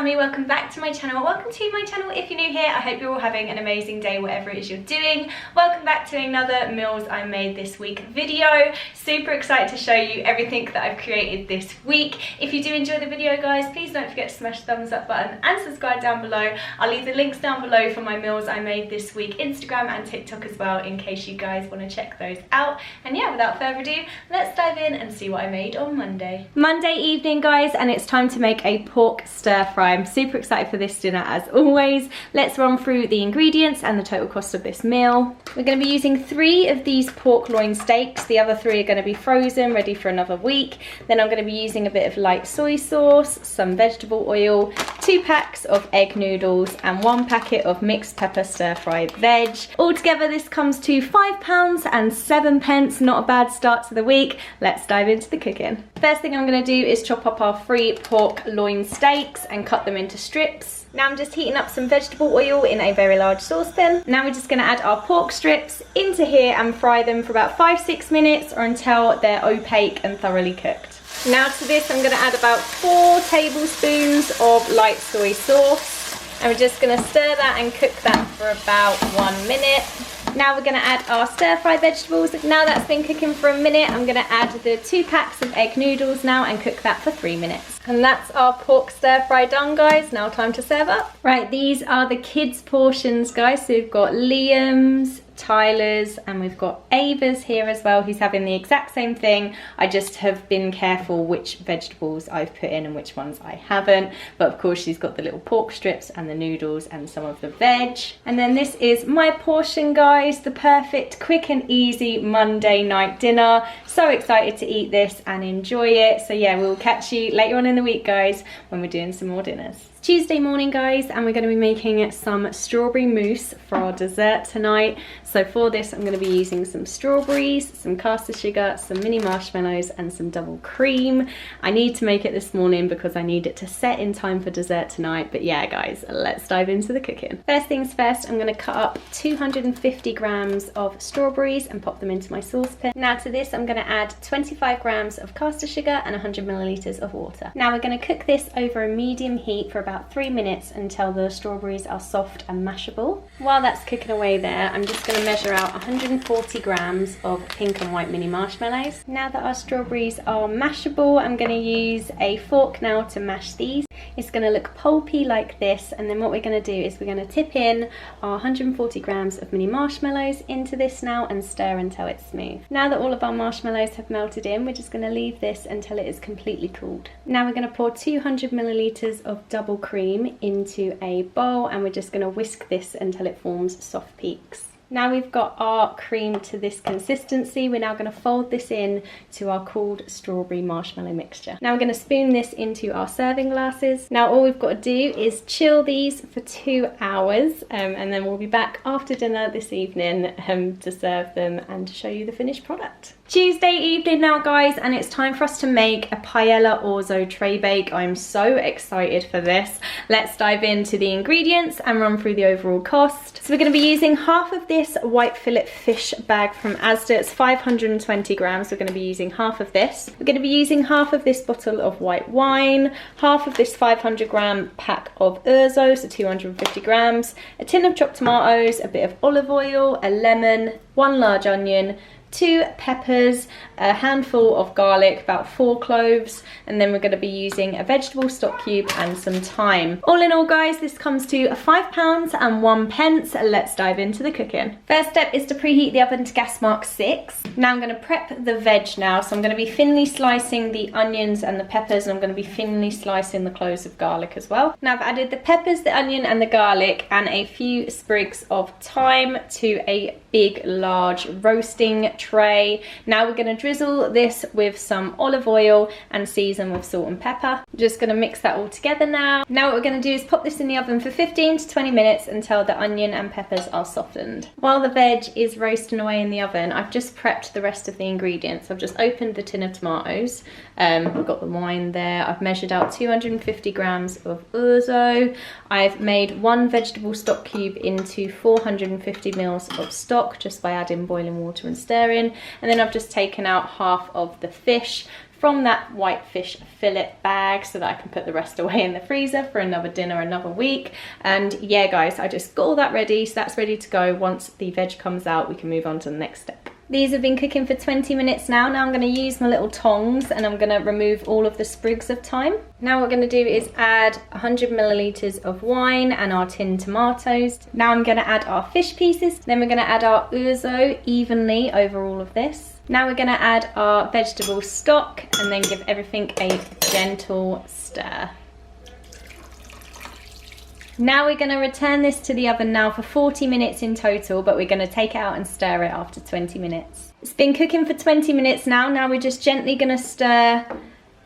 family, welcome back to my channel. Welcome to my channel if you're new here. I hope you're all having an amazing day whatever it is you're doing. Welcome back to another meals I made this week video. Super excited to show you everything that I've created this week. If you do enjoy the video guys, please don't forget to smash the thumbs up button and subscribe down below. I'll leave the links down below for my meals I made this week, Instagram and TikTok as well, in case you guys want to check those out. And yeah, without further ado, let's dive in and see what I made on Monday. Monday evening guys, and it's time to make a pork stir fry. I'm super excited for this dinner as always. Let's run through the ingredients and the total cost of this meal. We're going to be using 3 of these pork loin steaks. The other 3 are going to be frozen, ready for another week. Then I'm going to be using a bit of light soy sauce, some vegetable oil, 2 packs of egg noodles and 1 packet of mixed pepper stir fry veg. Altogether this comes to £5 and 7 pence. Not a bad start to the week. Let's dive into the cooking. First thing I'm going to do is chop up our 3 pork loin steaks and cut them into strips. Now I'm just heating up some vegetable oil in a very large saucepan. Now we're just going to add our pork strips into here and fry them for about 5-6 minutes or until they're opaque and thoroughly cooked. Now to this I'm going to add about 4 tablespoons of light soy sauce, and we're just going to stir that and cook that for about 1 minute. Now we're going to add our stir fry vegetables. Now that's been cooking for a minute, I'm going to add the 2 packs of egg noodles now and cook that for 3 minutes. And that's our pork stir fry done guys. Now time to serve up. Right, these are the kids portions guys. So we've got Liam's, Tyler's, and we've got Ava's here as well, who's having the exact same thing. I just have been careful which vegetables I've put in and which ones I haven't. But of course she's got the little pork strips and the noodles and some of the veg. And then this is my portion guys, the perfect quick and easy Monday night dinner. So excited to eat this and enjoy it. So yeah, we'll catch you later on in the week guys when we're doing some more dinners. Tuesday morning guys, and we're going to be making some strawberry mousse for our dessert tonight. So for this I'm going to be using some strawberries, some caster sugar, some mini marshmallows and some double cream. I need to make it this morning because I need it to set in time for dessert tonight. But yeah guys, let's dive into the cooking. First things first, I'm going to cut up 250 grams of strawberries and pop them into my saucepan. Now to this I'm going to add 25 grams of caster sugar and 100 milliliters of water. Now we're going to cook this over a medium heat for about 3 minutes until the strawberries are soft and mashable. While that's cooking away there, I'm just going to measure out 140 grams of pink and white mini marshmallows. Now that our strawberries are mashable, I'm going to use a fork now to mash these. It's going to look pulpy like this, and then what we're going to do is we're going to tip in our 140 grams of mini marshmallows into this now and stir until it's smooth. Now that all of our marshmallows have melted in, we're just going to leave this until it is completely cooled. Now we're going to pour 200 milliliters of double cream into a bowl, and we're just going to whisk this until it forms soft peaks. Now we've got our cream to this consistency, we're now going to fold this in to our cooled strawberry marshmallow mixture. Now we're going to spoon this into our serving glasses. Now all we've got to do is chill these for 2 hours and then we'll be back after dinner this evening to serve them and to show you the finished product. Tuesday evening now guys, and it's time for us to make a paella orzo tray bake. I'm so excited for this. Let's dive into the ingredients and run through the overall cost. So we're going to be using half of this white fillet fish bag from Asda. It's 520 grams. We're going to be using half of this. We're going to be using half of this bottle of white wine, half of this 500 gram pack of Orzo, so 250 grams, a tin of chopped tomatoes, a bit of olive oil, a lemon, 1 large onion, 2 peppers, a handful of garlic, about 4 cloves, and then we're going to be using a vegetable stock cube and some thyme. All in all guys, this comes to £5 and 1 pence. Let's dive into the cooking. First step is to preheat the oven to gas mark 6. Now I'm going to prep the veg now, so I'm going to be thinly slicing the onions and the peppers, and I'm going to be thinly slicing the cloves of garlic as well. Now I've added the peppers, the onion and the garlic and a few sprigs of thyme to a big large roasting tray. Now we're going to drizzle this with some olive oil and season with salt and pepper. Just going to mix that all together now. Now what we're going to do is pop this in the oven for 15 to 20 minutes until the onion and peppers are softened. While the veg is roasting away in the oven, I've just prepped the rest of the ingredients. I've just opened the tin of tomatoes. I've got the wine there. I've measured out 250 grams of Orzo. I've made 1 vegetable stock cube into 450 mils of stock just by adding boiling water and stirring. And then I've just taken out half of the fish from that white fish fillet bag so that I can put the rest away in the freezer for another dinner another week. And yeah guys, I just got all that ready, so that's ready to go. Once the veg comes out, we can move on to the next step. These have been cooking for 20 minutes now. Now I'm going to use my little tongs and I'm going to remove all of the sprigs of thyme. Now what we're going to do is add 100 milliliters of wine and our tinned tomatoes. Now I'm going to add our fish pieces. Then we're going to add our Orzo evenly over all of this. Now we're going to add our vegetable stock and then give everything a gentle stir. Now we're going to return this to the oven now for 40 minutes in total, but we're going to take it out and stir it after 20 minutes. It's been cooking for 20 minutes now. Now we're just gently going to stir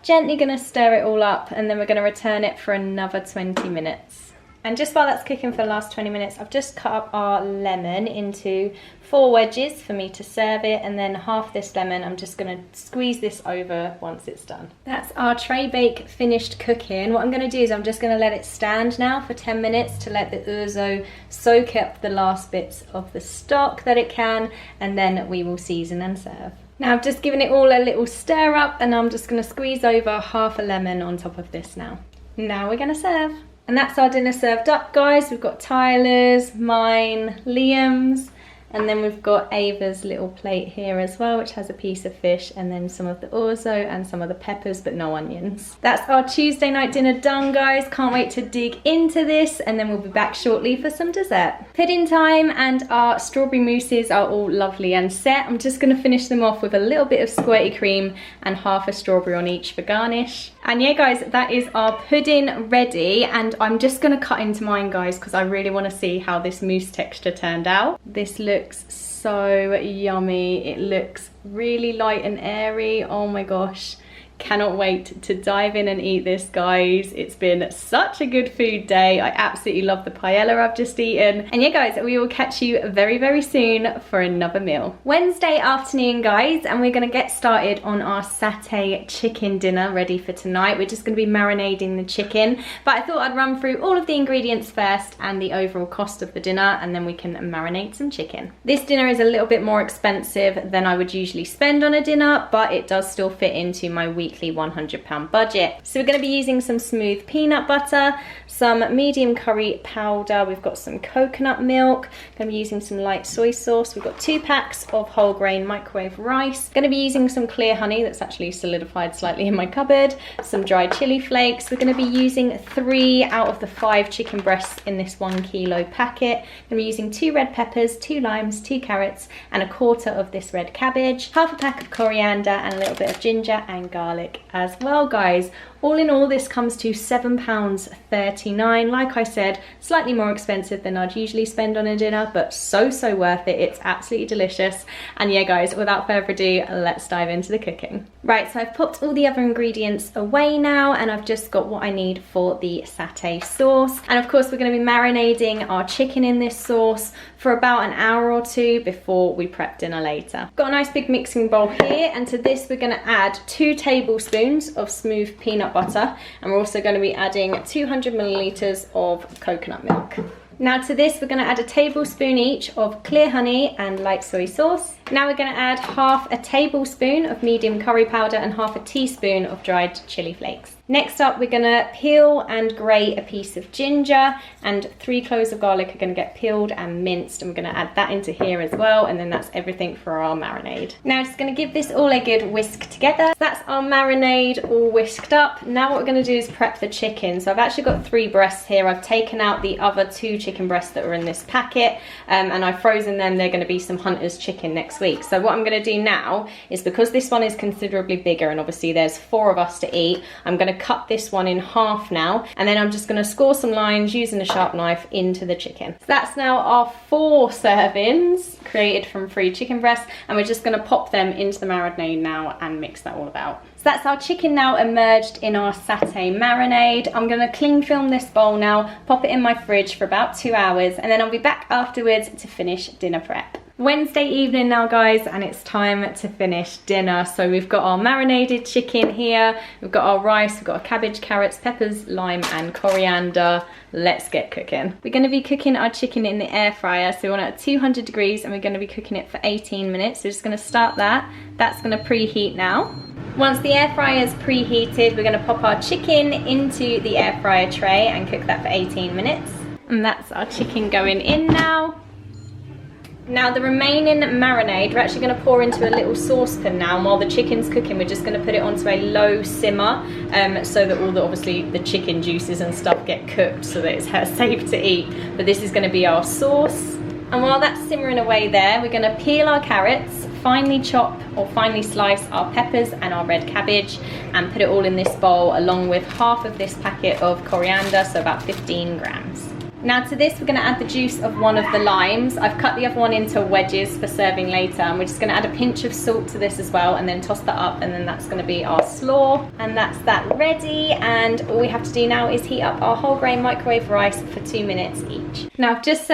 it all up, and then we're going to return it for another 20 minutes. And just while that's cooking for the last 20 minutes, I've just cut up our lemon into 4 wedges for me to serve it, and then half this lemon, I'm just going to squeeze this over once it's done. That's our tray bake finished cooking. What I'm going to do is I'm just going to let it stand now for 10 minutes to let the Orzo soak up the last bits of the stock that it can, and then we will season and serve. Now I've just given it all a little stir up, and I'm just going to squeeze over half a lemon on top of this now. Now we're going to serve. And that's our dinner served up, guys. We've got Tyler's, mine, Liam's, and then we've got Ava's little plate here as well, which has a piece of fish and then some of the Orzo and some of the peppers, but no onions. That's our Tuesday night dinner done, guys. Can't wait to dig into this, and then we'll be back shortly for some dessert. Pudding time, and our strawberry mousses are all lovely and set. I'm just gonna finish them off with a little bit of squirty cream and half a strawberry on each for garnish. And yeah guys, that is our pudding ready, and I'm just gonna cut into mine, guys, because I really want to see how this mousse texture turned out. This looks so yummy. It looks really light and airy. Oh my gosh. Cannot wait to dive in and eat this, guys. It's been such a good food day. I absolutely love the paella I've just eaten. And yeah guys, we will catch you very, very soon for another meal. Wednesday afternoon, guys, and we're gonna get started on our satay chicken dinner ready for tonight. We're just gonna be marinating the chicken, but I thought I'd run through all of the ingredients first and the overall cost of the dinner, and then we can marinate some chicken. This dinner is a little bit more expensive than I would usually spend on a dinner, but it does still fit into my weekly £100 budget. So we're going to be using some smooth peanut butter, some medium curry powder, we've got some coconut milk, going to be using some light soy sauce, we've got 2 packs of whole grain microwave rice, going to be using some clear honey that's actually solidified slightly in my cupboard, some dried chili flakes. We're going to be using 3 out of the 5 chicken breasts in this 1 kilo packet. Going to be using 2 red peppers, 2 limes, 2 carrots, and a quarter of this red cabbage, half a pack of coriander, and a little bit of ginger and garlic as well, guys. All in all, this comes to £7.39. Like I said, slightly more expensive than I'd usually spend on a dinner, but so worth it. It's absolutely delicious. And yeah guys, without further ado, let's dive into the cooking. Right, so I've popped all the other ingredients away now, and I've just got what I need for the satay sauce. And of course, we're going to be marinating our chicken in this sauce for about an hour or 2 before we prep dinner later. Got a nice big mixing bowl here, and to this we're going to add 2 tablespoons of smooth peanut butter, and we're also going to be adding 200 milliliters of coconut milk. Now to this we're going to add a tablespoon each of clear honey and light soy sauce. Now we're going to add half a tablespoon of medium curry powder and half a teaspoon of dried chili flakes. Next up, we're going to peel and grate a piece of ginger, and 3 cloves of garlic are going to get peeled and minced, and we're going to add that into here as well, and then that's everything for our marinade. Now just going to give this all a good whisk together. That's our marinade all whisked up. Now what we're going to do is prep the chicken. So I've actually got 3 breasts here. I've taken out the other 2 chicken breasts that were in this packet, and I've frozen them. They're going to be some Hunter's chicken next week. So what I'm going to do now is, because this one is considerably bigger and obviously there's 4 of us to eat, I'm going to cut this one in half now, and then I'm just going to score some lines using a sharp knife into the chicken. So that's now our 4 servings created from 3 chicken breasts, and we're just going to pop them into the marinade now and mix that all about. So that's our chicken now immersed in our satay marinade. I'm going to cling film this bowl now, pop it in my fridge for about 2 hours, and then I'll be back afterwards to finish dinner prep. Wednesday evening now, guys, and it's time to finish dinner. So we've got our marinated chicken here, we've got our rice, we've got our cabbage, carrots, peppers, lime and coriander. Let's get cooking. We're going to be cooking our chicken in the air fryer, so we want it at 200 degrees, and we're going to be cooking it for 18 minutes. So we're just going to start that. That's going to preheat now. Once the air fryer is preheated, we're going to pop our chicken into the air fryer tray and cook that for 18 minutes. And that's our chicken going in now. Now the remaining marinade, we're actually going to pour into a little saucepan now, and while the chicken's cooking, we're just going to put it onto a low simmer so that all the, obviously, the chicken juices and stuff get cooked so that it's safe to eat. But this is going to be our sauce. And while that's simmering away there, we're going to peel our carrots, finely chop or finely slice our peppers and our red cabbage, and put it all in this bowl along with half of this packet of coriander, so about 15 grams. Now to this, we're going to add the juice of one of the limes. I've cut the other one into wedges for serving later, and we're just going to add a pinch of salt to this as well, and then toss that up, and then that's going to be our slaw. And that's that ready, and all we have to do now is heat up our whole grain microwave rice for 2 minutes each. Now I've just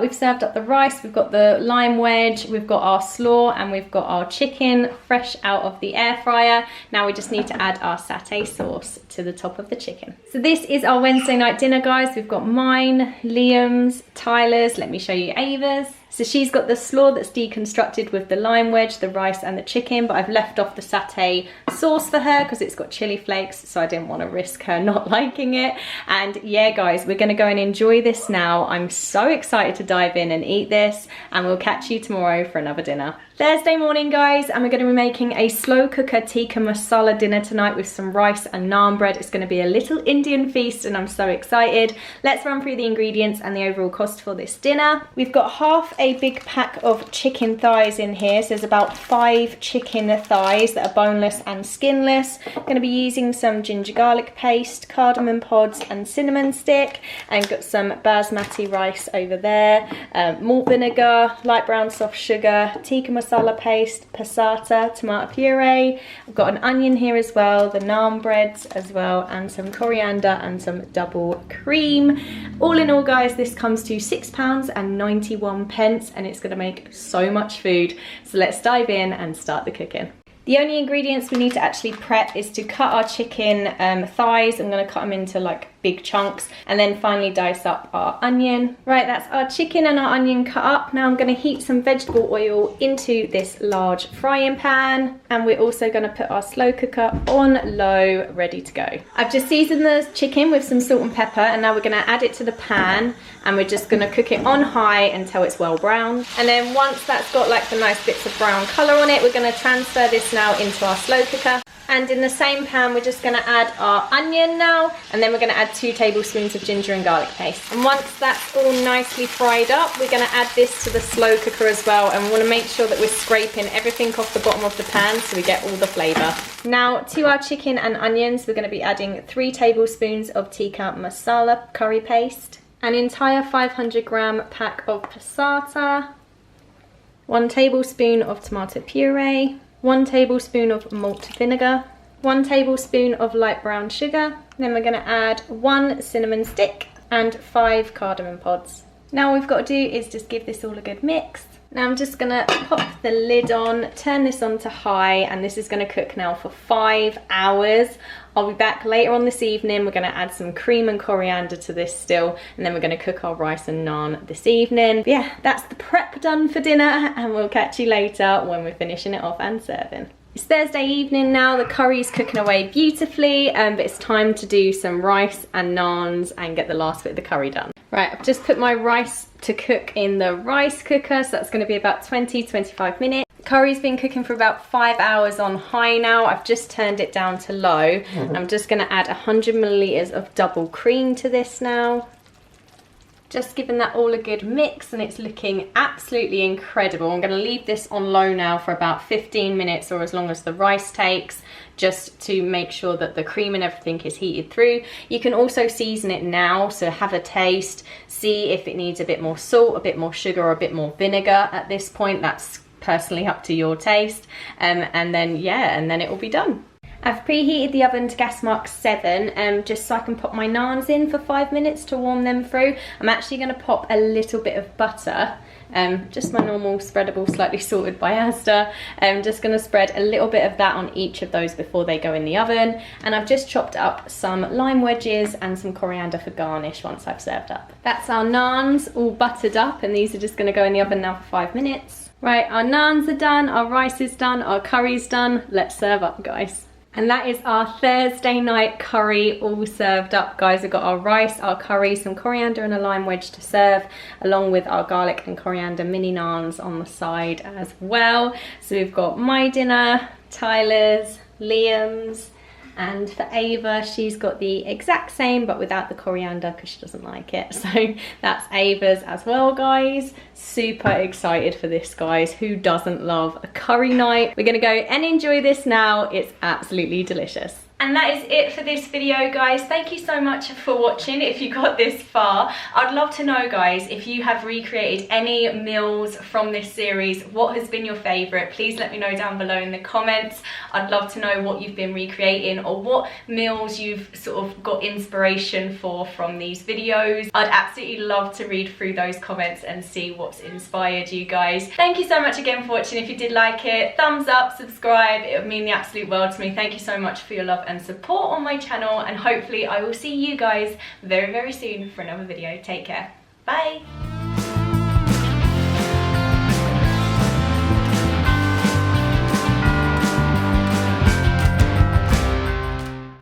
we've served up the rice, we've got the lime wedge, we've got our slaw, and we've got our chicken fresh out of the air fryer. Now we just need to add our satay sauce to the top of the chicken. So this is our Wednesday night dinner, guys. We've got mine, Liam's, Tyler's, let me show you Ava's. So she's got the slaw that's deconstructed with the lime wedge, the rice and the chicken, but I've left off the satay sauce for her because it's got chili flakes, so I didn't want to risk her not liking it. And yeah, guys, we're gonna go and enjoy this now. I'm so excited to dive in and eat this, and we'll catch you tomorrow for another dinner. Thursday morning, guys, and we're going to be making a slow cooker tikka masala dinner tonight with some rice and naan bread. It's going to be a little Indian feast, and I'm so excited. Let's run through the ingredients and the overall cost for this dinner. We've got half a big pack of chicken thighs in here, so there's about 5 chicken thighs that are boneless and skinless. I'm going to be using some ginger garlic paste, cardamom pods and cinnamon stick, and got some basmati rice over there, malt vinegar, light brown soft sugar, tikka masala paste, passata, tomato puree. I've got an onion here as well, the naan breads as well, and some coriander and some double cream. All in all, guys, this comes to £6.91, and it's going to make so much food. So let's dive in and start the cooking. The only ingredients we need to actually prep is to cut our chicken thighs. I'm going to cut them into like big chunks, and then finally dice up our onion. Right, that's our chicken and our onion cut up. Now I'm going to heat some vegetable oil into this large frying pan, and we're also going to put our slow cooker on low, ready to go. I've just seasoned the chicken with some salt and pepper, and now we're going to add it to the pan, and we're just going to cook it on high until it's well browned. And then once that's got like the nice bits of brown colour on it, we're going to transfer this now into our slow cooker. And in the same pan, we're just going to add our onion now, and then we're going to add 2 tablespoons of ginger and garlic paste. And once that's all nicely fried up, we're going to add this to the slow cooker as well, and we want to make sure that we're scraping everything off the bottom of the pan so we get all the flavour. Now to our chicken and onions, we're going to be adding 3 tablespoons of tikka masala curry paste, an entire 500-gram pack of passata, 1 tablespoon of tomato puree, 1 tablespoon of malt vinegar, 1 tablespoon of light brown sugar. Then we're going to add 1 cinnamon stick and 5 cardamom pods. Now all we've got to do is just give this all a good mix. Now I'm just going to pop the lid on, turn this on to high, and this is going to cook now for 5 hours. I'll be back later on this evening. We're going to add some cream and coriander to this still, and then we're going to cook our rice and naan this evening. But yeah, that's the prep done for dinner, and we'll catch you later when we're finishing it off and serving. It's Thursday evening now, the curry's cooking away beautifully, but it's time to do some rice and naans and get the last bit of the curry done. Right, I've just put my rice to cook in the rice cooker, so that's going to be about 20-25 minutes. Curry's been cooking for about 5 hours on high now. I've just turned it down to low. I'm just going to add 100 millilitres of double cream to this now. Just giving that all a good mix, and it's looking absolutely incredible. I'm going to leave this on low now for about 15 minutes, or as long as the rice takes, just to make sure that the cream and everything is heated through. You can also season it now, so have a taste, see if it needs a bit more salt, a bit more sugar, or a bit more vinegar at this point. That's personally up to your taste, and then yeah, and then it will be done. I've preheated the oven to gas mark 7 just so I can pop my naans in for 5 minutes to warm them through. I'm actually going to pop a little bit of butter, just my normal spreadable, slightly salted by Asda. I'm just going to spread a little bit of that on each of those before they go in the oven. And I've just chopped up some lime wedges and some coriander for garnish once I've served up. That's our naans all buttered up, and these are just going to go in the oven now for 5 minutes. Right, our naans are done, our rice is done, our curry's done. Let's serve up, guys. And that is our Thursday night curry all served up, guys. We've got our rice, our curry, some coriander and a lime wedge to serve, along with our garlic and coriander mini naans on the side as well. So we've got my dinner, Tyler's, Liam's, and for Ava, she's got the exact same but without the coriander because she doesn't like it. So that's Ava's as well, guys. Super excited for this, guys. Who doesn't love a curry night? We're gonna go and enjoy this now. It's absolutely delicious. And that is it for this video, guys. Thank you so much for watching if you got this far. I'd love to know, guys, if you have recreated any meals from this series, what has been your favourite? Please let me know down below in the comments. I'd love to know what you've been recreating or what meals you've sort of got inspiration for from these videos. I'd absolutely love to read through those comments and see what's inspired you guys. Thank you so much again for watching. If you did like it, thumbs up, subscribe. It would mean the absolute world to me. Thank you so much for your love and support on my channel, and hopefully I will see you guys very, very soon for another video. Take care. Bye.